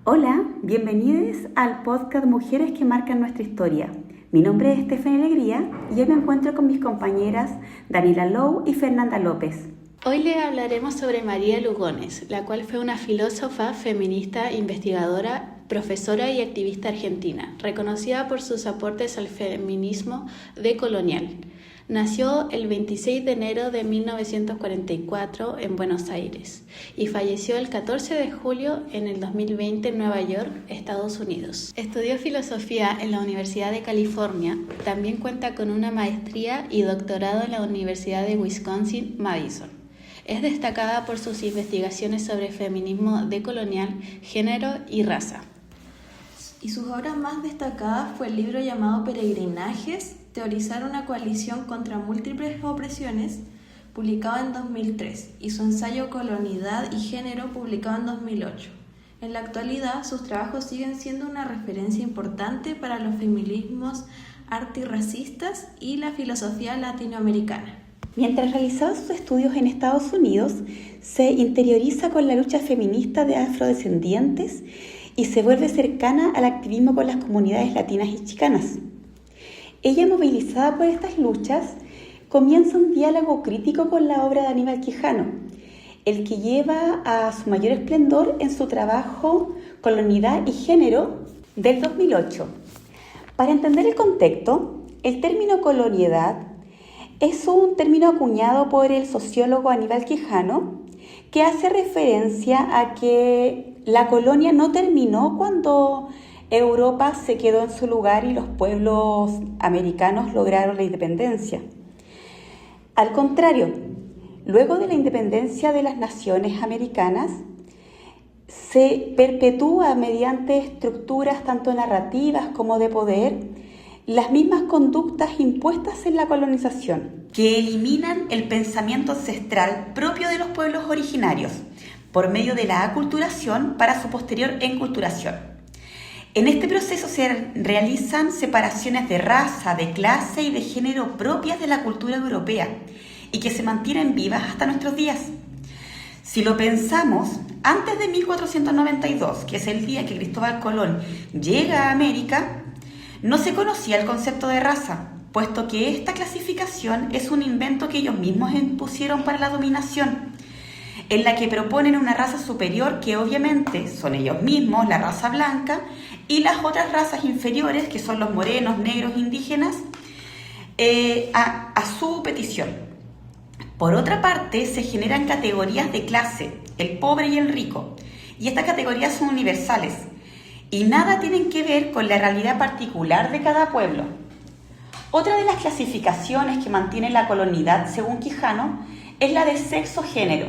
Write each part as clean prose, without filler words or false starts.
Hola, bienvenidos al podcast Mujeres que marcan nuestra historia. Mi nombre es Stephanie Alegría y hoy me encuentro con mis compañeras Daniela Lou y Fernanda López. Hoy le hablaremos sobre María Lugones, la cual fue una filósofa, feminista, investigadora, profesora y activista argentina, reconocida por sus aportes al feminismo decolonial. Nació el 26 de enero de 1944 en Buenos Aires y falleció el 14 de julio en el 2020 en Nueva York, Estados Unidos. Estudió filosofía en la Universidad de California, también cuenta con una maestría y doctorado en la Universidad de Wisconsin-Madison. Es destacada por sus investigaciones sobre feminismo decolonial, género y raza. Y sus obras más destacadas fue el libro llamado Peregrinajes, teorizar una coalición contra múltiples opresiones, publicado en 2003, y su ensayo Colonidad y Género, publicado en 2008. En la actualidad, sus trabajos siguen siendo una referencia importante para los feminismos antirracistas y la filosofía latinoamericana. Mientras realizaba sus estudios en Estados Unidos, se interioriza con la lucha feminista de afrodescendientes y se vuelve cercana al activismo con las comunidades latinas y chicanas. Ella, movilizada por estas luchas, comienza un diálogo crítico con la obra de Aníbal Quijano, el que lleva a su mayor esplendor en su trabajo Colonidad y Género del 2008. Para entender el contexto, el término coloniedad es un término acuñado por el sociólogo Aníbal Quijano que hace referencia a que la colonia no terminó cuando Europa se quedó en su lugar y los pueblos americanos lograron la independencia. Al contrario, luego de la independencia de las naciones americanas, se perpetúa mediante estructuras tanto narrativas como de poder las mismas conductas impuestas en la colonización, que eliminan el pensamiento ancestral propio de los pueblos originarios por medio de la aculturación para su posterior enculturación. En este proceso se realizan separaciones de raza, de clase y de género propias de la cultura europea y que se mantienen vivas hasta nuestros días. Si lo pensamos, antes de 1492, que es el día que Cristóbal Colón llega a América, no se conocía el concepto de raza, puesto que esta clasificación es un invento que ellos mismos impusieron para la dominación, en la que proponen una raza superior que obviamente son ellos mismos, la raza blanca, y las otras razas inferiores, que son los morenos, negros, indígenas, a su petición. Por otra parte, se generan categorías de clase, el pobre y el rico, y estas categorías son universales, y nada tienen que ver con la realidad particular de cada pueblo. Otra de las clasificaciones que mantiene la colonialidad, según Quijano, es la de sexo-género,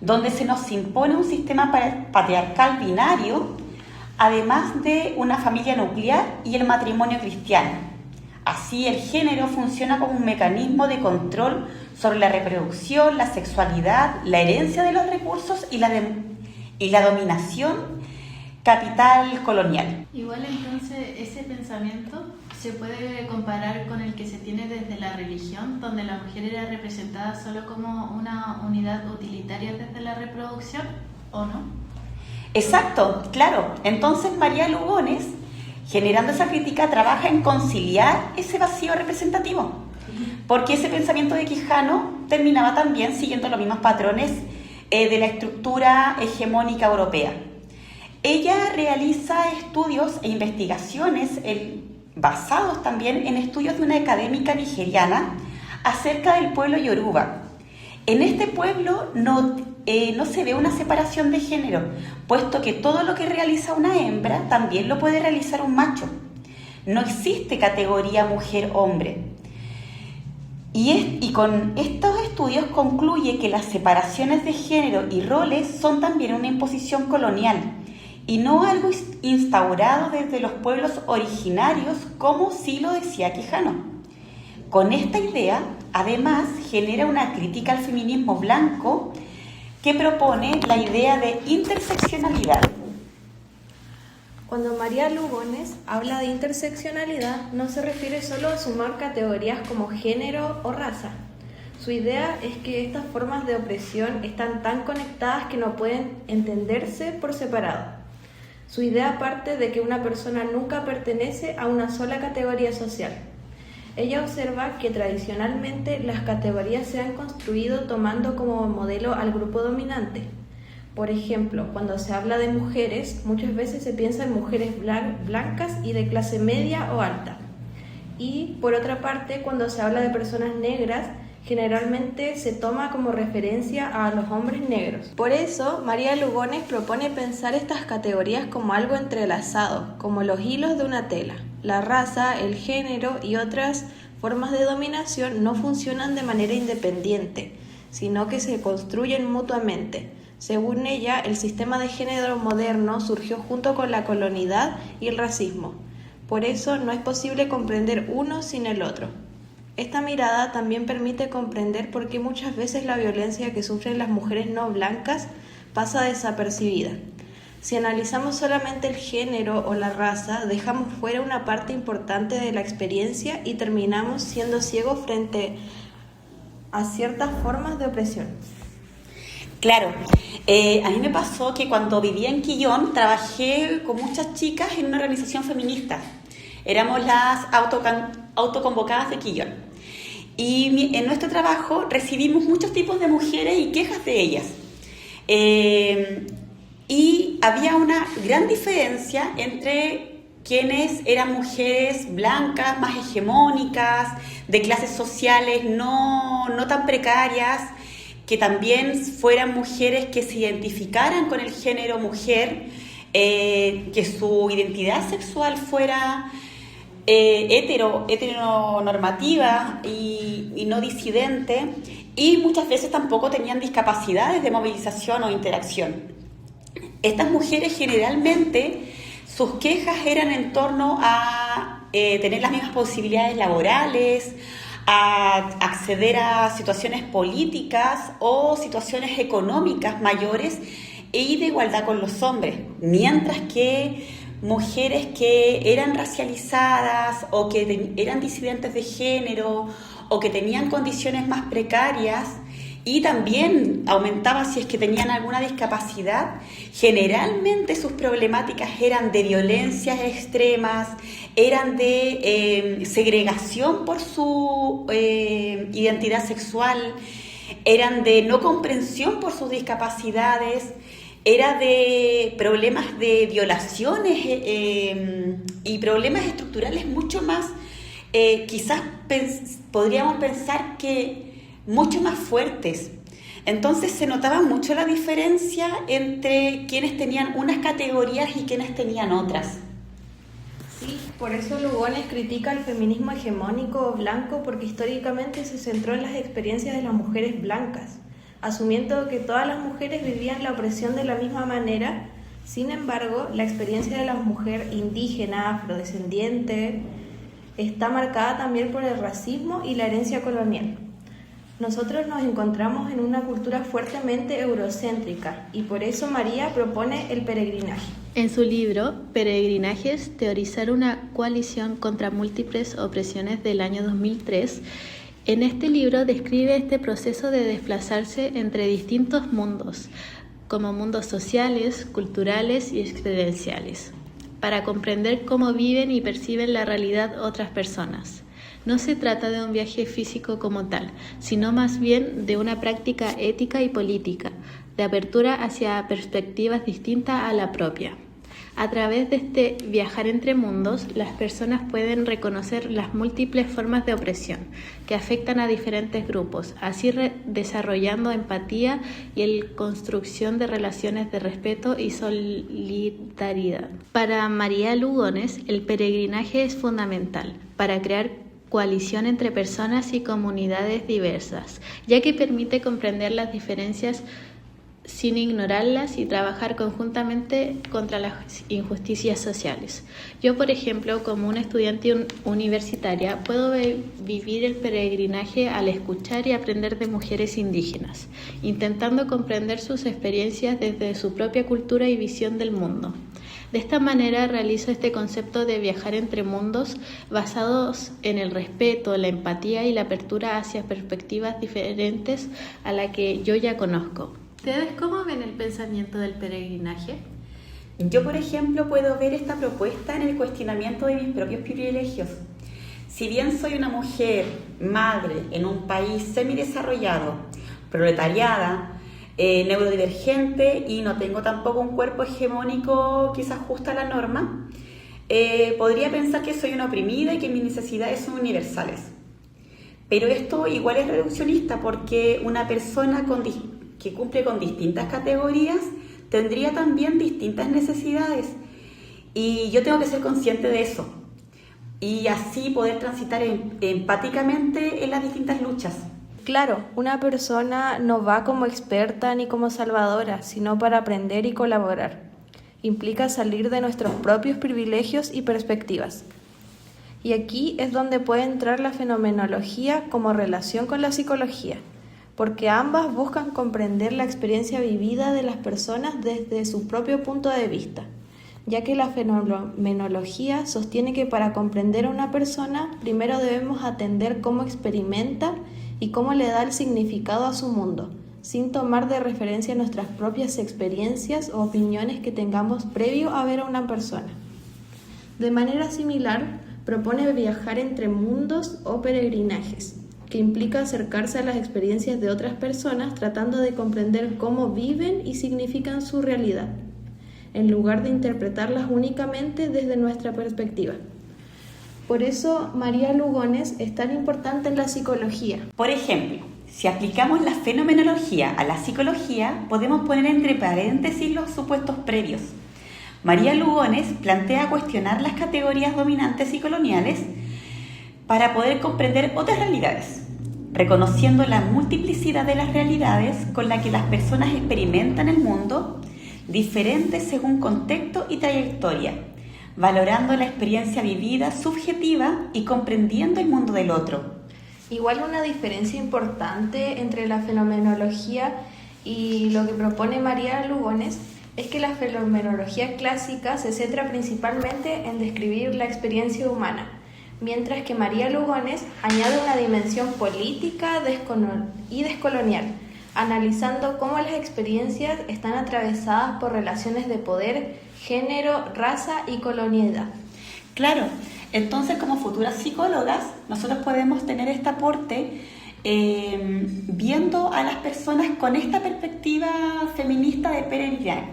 donde se nos impone un sistema patriarcal binario, además de una familia nuclear y el matrimonio cristiano. Así, el género funciona como un mecanismo de control sobre la reproducción, la sexualidad, la herencia de los recursos y la dominación capital colonial. Igual entonces ese pensamiento se puede comparar con el que se tiene desde la religión, donde la mujer era representada solo como una unidad utilitaria desde la reproducción, ¿o no? Exacto, claro. Entonces María Lugones, generando esa crítica, trabaja en conciliar ese vacío representativo, porque ese pensamiento de Quijano terminaba también siguiendo los mismos patrones de la estructura hegemónica europea. Ella realiza estudios e investigaciones basados también en estudios de una académica nigeriana acerca del pueblo Yoruba. En este pueblo no se ve una separación de género, puesto que todo lo que realiza una hembra también lo puede realizar un macho. No existe categoría mujer-hombre. Y con estos estudios concluye que las separaciones de género y roles son también una imposición colonial, y no algo instaurado desde los pueblos originarios, como sí lo decía Quijano. Con esta idea, además, genera una crítica al feminismo blanco que propone la idea de interseccionalidad. Cuando María Lugones habla de interseccionalidad, no se refiere solo a sumar categorías como género o raza. Su idea es que estas formas de opresión están tan conectadas que no pueden entenderse por separado. Su idea parte de que una persona nunca pertenece a una sola categoría social. Ella observa que tradicionalmente las categorías se han construido tomando como modelo al grupo dominante. Por ejemplo, cuando se habla de mujeres, muchas veces se piensa en mujeres blancas y de clase media o alta. Y por otra parte, cuando se habla de personas negras, generalmente se toma como referencia a los hombres negros. Por eso, María Lugones propone pensar estas categorías como algo entrelazado, como los hilos de una tela. La raza, el género y otras formas de dominación no funcionan de manera independiente, sino que se construyen mutuamente. Según ella, el sistema de género moderno surgió junto con la colonialidad y el racismo. Por eso no es posible comprender uno sin el otro. Esta mirada también permite comprender por qué muchas veces la violencia que sufren las mujeres no blancas pasa desapercibida. Si analizamos solamente el género o la raza, dejamos fuera una parte importante de la experiencia y terminamos siendo ciegos frente a ciertas formas de opresión. Claro, a mí me pasó que cuando vivía en Quillón trabajé con muchas chicas en una organización feminista. Éramos las autoconvocadas de Quillón. Y en nuestro trabajo recibimos muchos tipos de mujeres y quejas de ellas. Y había una gran diferencia entre quienes eran mujeres blancas, más hegemónicas, de clases sociales no tan precarias, que también fueran mujeres que se identificaran con el género mujer, que su identidad sexual fuera heteronormativa y no disidente, y muchas veces tampoco tenían discapacidades de movilización o interacción. Estas mujeres generalmente, sus quejas eran en torno a tener las mismas posibilidades laborales, a acceder a situaciones políticas o situaciones económicas mayores y de igualdad con los hombres, mientras que mujeres que eran racializadas o que eran disidentes de género o que tenían condiciones más precarias y también aumentaba si es que tenían alguna discapacidad, generalmente sus problemáticas eran de violencias extremas, eran de segregación por su identidad sexual, eran de no comprensión por sus discapacidades, era de problemas de violaciones y problemas estructurales mucho más, quizás podríamos pensar que mucho más fuertes. Entonces se notaba mucho la diferencia entre quienes tenían unas categorías y quienes tenían otras. Sí, por eso Lugones critica el feminismo hegemónico o blanco, porque históricamente se centró en las experiencias de las mujeres blancas, asumiendo que todas las mujeres vivían la opresión de la misma manera. Sin embargo, la experiencia de la mujer indígena, afrodescendiente, está marcada también por el racismo y la herencia colonial. Nosotros nos encontramos en una cultura fuertemente eurocéntrica y por eso María propone el peregrinaje. En su libro, Peregrinajes, teorizar una coalición contra múltiples opresiones del año 2003, en este libro describe este proceso de desplazarse entre distintos mundos, como mundos sociales, culturales y experienciales, para comprender cómo viven y perciben la realidad otras personas. No se trata de un viaje físico como tal, sino más bien de una práctica ética y política, de apertura hacia perspectivas distintas a la propia. A través de este viajar entre mundos, las personas pueden reconocer las múltiples formas de opresión que afectan a diferentes grupos, así desarrollando empatía y la construcción de relaciones de respeto y solidaridad. Para María Lugones, el peregrinaje es fundamental para crear coalición entre personas y comunidades diversas, ya que permite comprender las diferencias sin ignorarlas y trabajar conjuntamente contra las injusticias sociales. Yo, por ejemplo, como una estudiante universitaria, puedo vivir el peregrinaje al escuchar y aprender de mujeres indígenas, intentando comprender sus experiencias desde su propia cultura y visión del mundo. De esta manera realizo este concepto de viajar entre mundos basados en el respeto, la empatía y la apertura hacia perspectivas diferentes a la que yo ya conozco. ¿Ustedes cómo ven el pensamiento del peregrinaje? Yo, por ejemplo, puedo ver esta propuesta en el cuestionamiento de mis propios privilegios. Si bien soy una mujer, madre, en un país semidesarrollado, proletariada, neurodivergente y no tengo tampoco un cuerpo hegemónico que se ajusta a la norma, podría pensar que soy una oprimida y que mis necesidades son universales. Pero esto igual es reduccionista porque una persona que cumple con distintas categorías tendría también distintas necesidades y yo tengo que ser consciente de eso y así poder transitar empáticamente en las distintas luchas. Claro, una persona no va como experta ni como salvadora, sino para aprender y colaborar. Implica salir de nuestros propios privilegios y perspectivas. Y aquí es donde puede entrar la fenomenología como relación con la psicología, porque ambas buscan comprender la experiencia vivida de las personas desde su propio punto de vista, ya que la fenomenología sostiene que para comprender a una persona primero debemos atender cómo experimenta y cómo le da el significado a su mundo, sin tomar de referencia nuestras propias experiencias o opiniones que tengamos previo a ver a una persona. De manera similar, propone viajar entre mundos o peregrinajes, que implica acercarse a las experiencias de otras personas tratando de comprender cómo viven y significan su realidad, en lugar de interpretarlas únicamente desde nuestra perspectiva. Por eso, María Lugones es tan importante en la psicología. Por ejemplo, si aplicamos la fenomenología a la psicología, podemos poner entre paréntesis los supuestos previos. María Lugones plantea cuestionar las categorías dominantes y coloniales para poder comprender otras realidades, reconociendo la multiplicidad de las realidades con la que las personas experimentan el mundo, diferentes según contexto y trayectoria, valorando la experiencia vivida subjetiva y comprendiendo el mundo del otro. Igual una diferencia importante entre la fenomenología y lo que propone María Lugones es que la fenomenología clásica se centra principalmente en describir la experiencia humana, mientras que María Lugones añade una dimensión política y descolonial, analizando cómo las experiencias están atravesadas por relaciones de poder, género, raza y colonialidad. Claro, entonces como futuras psicólogas nosotros podemos tener este aporte viendo a las personas con esta perspectiva feminista de peregrinaje.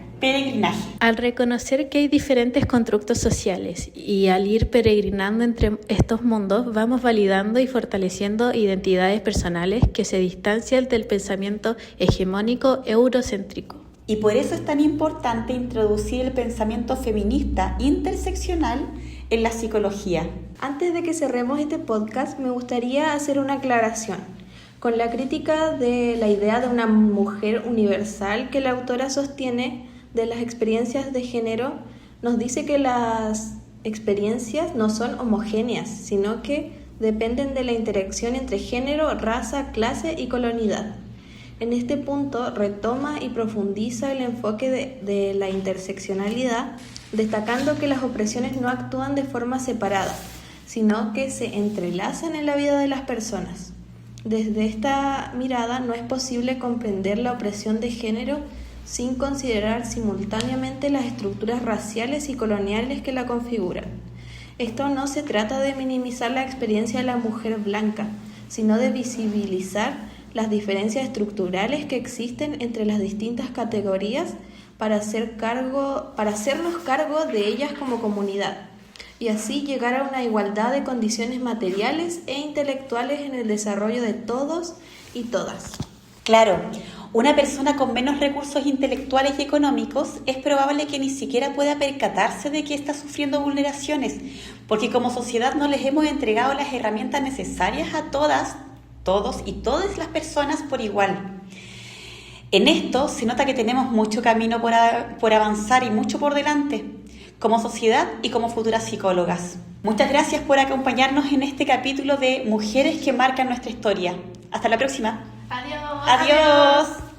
Al reconocer que hay diferentes constructos sociales y al ir peregrinando entre estos mundos, vamos validando y fortaleciendo identidades personales que se distancian del pensamiento hegemónico eurocéntrico. Y por eso es tan importante introducir el pensamiento feminista interseccional en la psicología. Antes de que cerremos este podcast, me gustaría hacer una aclaración. Con la crítica de la idea de una mujer universal que la autora sostiene de las experiencias de género, nos dice que las experiencias no son homogéneas, sino que dependen de la interacción entre género, raza, clase y colonialidad. En este punto retoma y profundiza el enfoque de la interseccionalidad, destacando que las opresiones no actúan de forma separada, sino que se entrelazan en la vida de las personas. Desde esta mirada no es posible comprender la opresión de género sin considerar simultáneamente las estructuras raciales y coloniales que la configuran. Esto no se trata de minimizar la experiencia de la mujer blanca, sino de visibilizar las diferencias estructurales que existen entre las distintas categorías para hacernos cargo de ellas como comunidad, y así llegar a una igualdad de condiciones materiales e intelectuales en el desarrollo de todos y todas. Claro, una persona con menos recursos intelectuales y económicos es probable que ni siquiera pueda percatarse de que está sufriendo vulneraciones, porque como sociedad no les hemos entregado las herramientas necesarias a todas, todos y todas las personas por igual. En esto se nota que tenemos mucho camino por avanzar y mucho por delante, como sociedad y como futuras psicólogas. Muchas gracias por acompañarnos en este capítulo de Mujeres que marcan nuestra historia. Hasta la próxima. Adiós. Adiós.